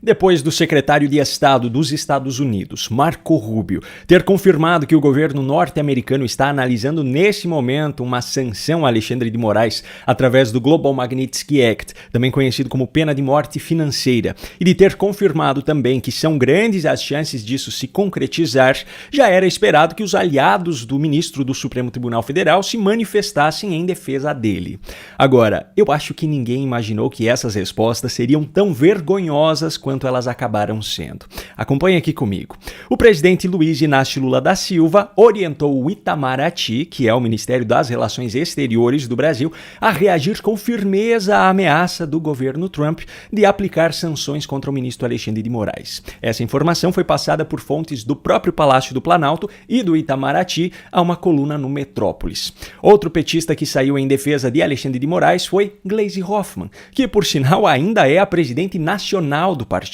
Depois do secretário de Estado dos Estados Unidos, Marco Rubio, ter confirmado que o governo norte-americano está analisando nesse momento uma sanção a Alexandre de Moraes através do Global Magnitsky Act, também conhecido como pena de morte financeira, e de ter confirmado também que são grandes as chances disso se concretizar, já era esperado que os aliados do ministro do Supremo Tribunal Federal se manifestassem em defesa dele. Agora, eu acho que ninguém imaginou que essas respostas seriam tão vergonhosas quanto elas acabaram sendo. Acompanhe aqui comigo. O presidente Luiz Inácio Lula da Silva orientou o Itamaraty, que é o Ministério das Relações Exteriores do Brasil, a reagir com firmeza à ameaça do governo Trump de aplicar sanções contra o ministro Alexandre de Moraes. Essa informação foi passada por fontes do próprio Palácio do Planalto e do Itamaraty a uma coluna no Metrópolis. Outro petista que saiu em defesa de Alexandre de Moraes foi Gleisi Hoffmann, que por sinal ainda é a presidente nacional do partido.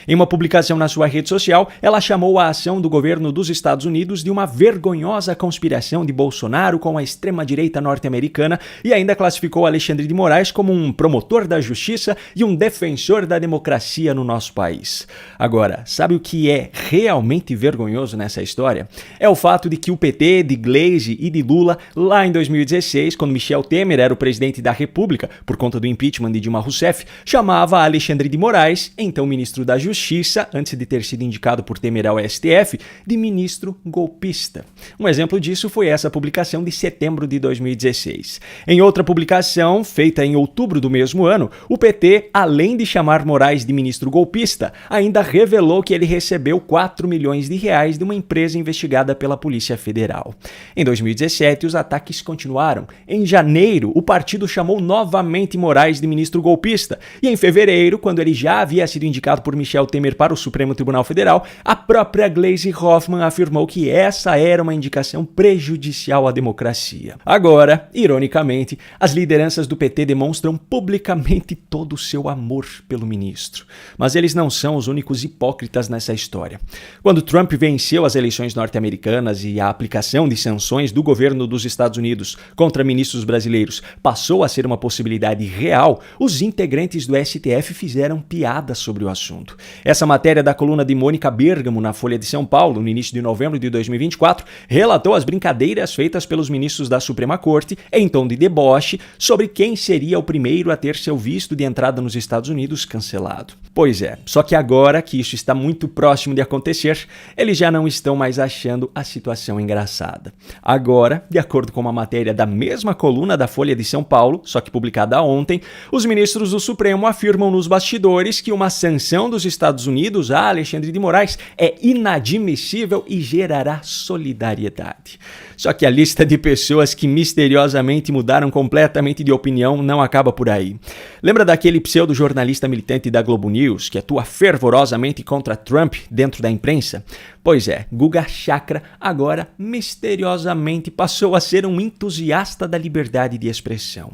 Em uma publicação na sua rede social, ela chamou a ação do governo dos Estados Unidos de uma vergonhosa conspiração de Bolsonaro com a extrema-direita norte-americana e ainda classificou Alexandre de Moraes como um promotor da justiça e um defensor da democracia no nosso país. Agora, sabe o que é realmente vergonhoso nessa história? É o fato de que o PT, de Gleisi e de Lula, lá em 2016, quando Michel Temer era o presidente da República, por conta do impeachment de Dilma Rousseff, chamava Alexandre de Moraes, então ministro da Justiça, antes de ter sido indicado por Temer ao STF, de ministro golpista. Um exemplo disso foi essa publicação de setembro de 2016. Em outra publicação, feita em outubro do mesmo ano, o PT, além de chamar Moraes de ministro golpista, ainda revelou que ele recebeu 4 milhões de reais de uma empresa investigada pela Polícia Federal. Em 2017, os ataques continuaram. Em janeiro, o partido chamou novamente Moraes de ministro golpista, e em fevereiro, quando ele já havia sido indicado por Michel Temer para o Supremo Tribunal Federal, a própria Gleisi Hoffmann afirmou que essa era uma indicação prejudicial à democracia. Agora, ironicamente, as lideranças do PT demonstram publicamente todo o seu amor pelo ministro. Mas eles não são os únicos hipócritas nessa história. Quando Trump venceu as eleições norte-americanas e a aplicação de sanções do governo dos Estados Unidos contra ministros brasileiros passou a ser uma possibilidade real, os integrantes do STF fizeram piada sobre o assunto. Essa matéria da coluna de Mônica Bergamo na Folha de São Paulo, no início de novembro de 2024, relatou as brincadeiras feitas pelos ministros da Suprema Corte, em tom de deboche, sobre quem seria o primeiro a ter seu visto de entrada nos Estados Unidos cancelado. Pois é, só que agora que isso está muito próximo de acontecer, eles já não estão mais achando a situação engraçada. Agora, de acordo com uma matéria da mesma coluna da Folha de São Paulo, só que publicada ontem, os ministros do Supremo afirmam nos bastidores que uma sanção dos Estados Unidos a Alexandre de Moraes é inadmissível e gerará solidariedade. Só que a lista de pessoas que misteriosamente mudaram completamente de opinião não acaba por aí. Lembra daquele pseudo-jornalista militante da Globo News que atua fervorosamente contra Trump dentro da imprensa? Pois é, Guga Chakra agora misteriosamente passou a ser um entusiasta da liberdade de expressão.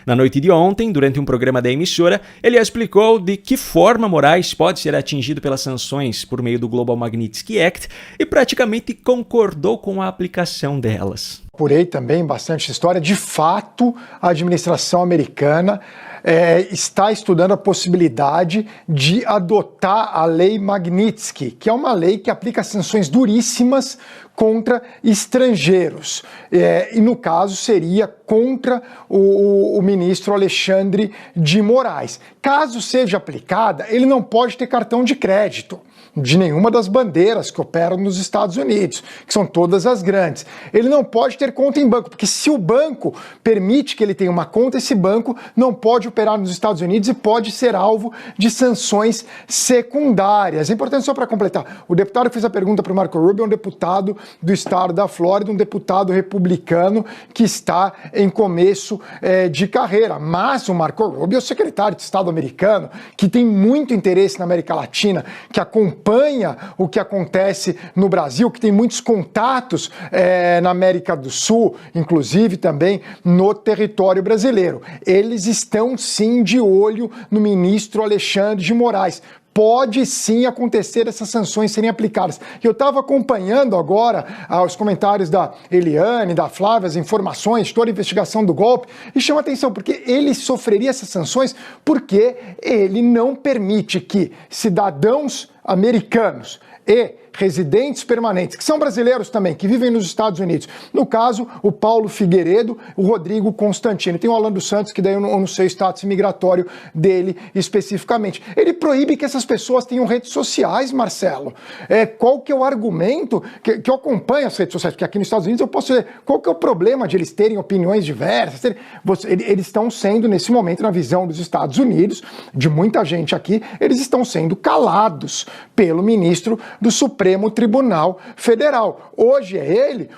Na noite de ontem, durante um programa da emissora, ele explicou de que forma Moraes pode ser atingido pelas sanções por meio do Global Magnitsky Act e praticamente concordou com a aplicação delas. Apurei também bastante história. De fato, a administração americana está estudando a possibilidade de adotar a Lei Magnitsky, que é uma lei que aplica sanções duríssimas contra estrangeiros. E no caso seria contra o ministro Alexandre de Moraes. Caso seja aplicada, ele não pode ter cartão de crédito de nenhuma das bandeiras que operam nos Estados Unidos, que são todas as grandes. Ele não pode ter conta em banco, porque se o banco permite que ele tenha uma conta, esse banco não pode operar nos Estados Unidos e pode ser alvo de sanções secundárias. É importante só para completar, o deputado que fez a pergunta para o Marco Rubio é um deputado do estado da Flórida, um deputado republicano que está em começo de carreira, mas o Marco Rubio é o secretário de Estado americano, que tem muito interesse na América Latina, que acompanha o que acontece no Brasil, que tem muitos contatos na América do Sul, inclusive também no território brasileiro. Eles estão sim de olho no ministro Alexandre de Moraes. pode sim acontecer essas sanções serem aplicadas. Eu estava acompanhando agora os comentários da Eliane, da Flávia, as informações, toda a investigação do golpe, e chama atenção, porque ele sofreria essas sanções porque ele não permite que cidadãos americanos e residentes permanentes, que são brasileiros também, que vivem nos Estados Unidos. No caso, o Paulo Figueiredo, o Rodrigo Constantino. Tem o Alan dos Santos, que daí eu não sei o status migratório dele especificamente. Ele proíbe que essas pessoas tenham redes sociais, Marcelo. Qual que é o argumento que eu acompanho as redes sociais? Porque aqui nos Estados Unidos eu posso ver qual que é o problema de eles terem opiniões diversas. Eles estão sendo, nesse momento, na visão dos Estados Unidos, de muita gente aqui, eles estão sendo calados pelo ministro do Supremo Tribunal Federal. Hoje é ele,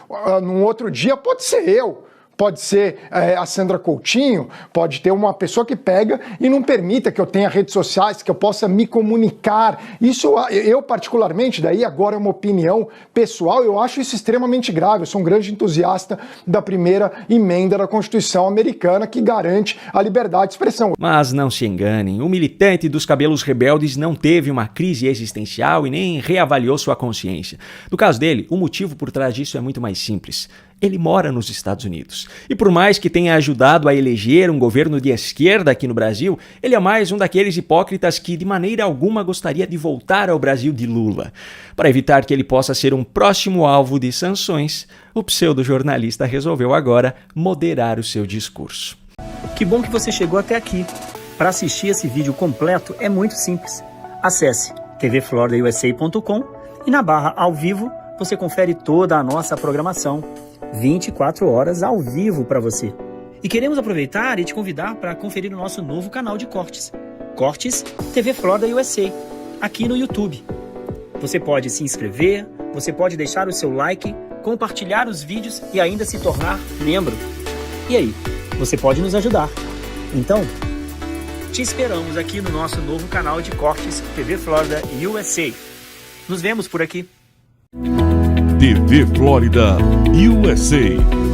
num outro dia pode ser eu. Pode ser a Sandra Coutinho, pode ter uma pessoa que pega e não permita que eu tenha redes sociais, que eu possa me comunicar. Isso, eu particularmente, daí agora é uma opinião pessoal, eu acho isso extremamente grave. Eu sou um grande entusiasta da primeira emenda da Constituição americana que garante a liberdade de expressão. Mas não se enganem, o militante dos cabelos rebeldes não teve uma crise existencial e nem reavaliou sua consciência. No caso dele, o motivo por trás disso é muito mais simples. Ele mora nos Estados Unidos. E por mais que tenha ajudado a eleger um governo de esquerda aqui no Brasil, ele é mais um daqueles hipócritas que de maneira alguma gostaria de voltar ao Brasil de Lula. Para evitar que ele possa ser um próximo alvo de sanções, o pseudo-jornalista resolveu agora moderar o seu discurso. Que bom que você chegou até aqui. Para assistir esse vídeo completo é muito simples. Acesse tvfloridausa.com e na barra ao vivo você confere toda a nossa programação. 24 horas ao vivo para você. E queremos aproveitar e te convidar para conferir o nosso novo canal de cortes. Cortes TV Florida USA, aqui no YouTube. Você pode se inscrever, você pode deixar o seu like, compartilhar os vídeos e ainda se tornar membro. E aí, você pode nos ajudar. Então, te esperamos aqui no nosso novo canal de cortes TV Florida USA. Nos vemos por aqui. TV Florida USA.